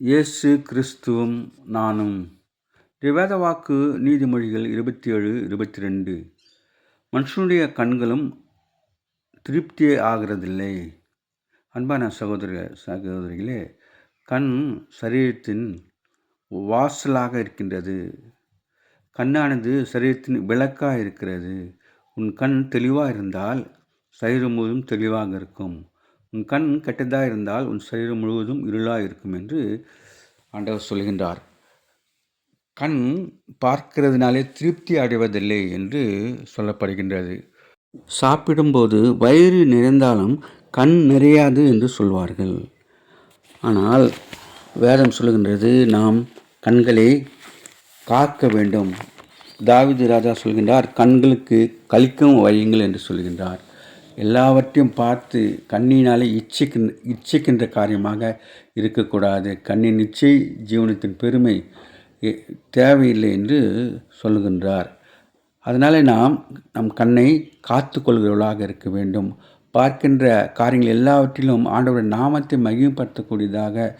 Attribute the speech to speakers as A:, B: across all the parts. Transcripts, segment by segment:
A: இயேசு கிறிஸ்துவும் நானும். வேதவாக்கு நீதிமொழிகள் 27:22. மனுஷனுடைய கண்களும் திருப்தி ஆகிறதில்லை. அன்பான சகோதரிகளே, கண் சரீரத்தின் வாசலாக இருக்கின்றது. கண்ணானது சரீரத்தின் விளக்காக இருக்கிறது. உன் கண் தெளிவாக இருந்தால் சரீரம் முழுவதும் தெளிவாக இருக்கும். உன் கண் கெட்டதாக இருந்தால் உன் சரீரம் முழுவதும் இருளாக இருக்கும் என்று ஆண்டவர் சொல்கின்றார். கண் பார்க்கிறதுனாலே திருப்தி அடைவதில்லை என்று சொல்லப்படுகின்றது. சாப்பிடும்போது வயிறு நிறைந்தாலும் கண் நிறையாது என்று சொல்வார்கள். ஆனால் வேதம் சொல்கின்றது, நாம் கண்களை காக்க வேண்டும். தாவீது ராஜா சொல்கின்றார், கண்களுக்கு களிக்கும் வையுங்கள் என்று சொல்கின்றார். எல்லாவற்றையும் பார்த்து கண்ணினாலே இச்சிக்கின்ற காரியமாக இருக்கக்கூடாது. கண்ணின் இச்சை ஜீவனத்தின் பெருமை தேவையில்லை என்று சொல்லுகின்றார். அதனால் நம் கண்ணை காத்து கொள்கிறவர்களாக இருக்க வேண்டும். பார்க்கின்ற காரியங்கள் எல்லாவற்றிலும் ஆண்டவருடைய நாமத்தை மகிமைப்படுத்தக்கூடியதாக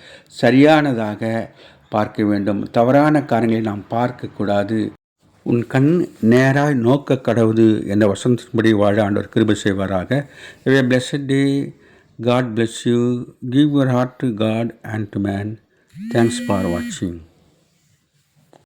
A: சரியானதாக பார்க்க வேண்டும். தவறான காரியங்களை நாம் பார்க்கக்கூடாது. உன் கண் நேராய் நோக்க கடவுது என்ற வசனத்தின்படி வாழ ஆண்டவர் கிருபை செய்வாராக. A blessed day. God bless you. Give your heart to God and to man. Thanks for watching.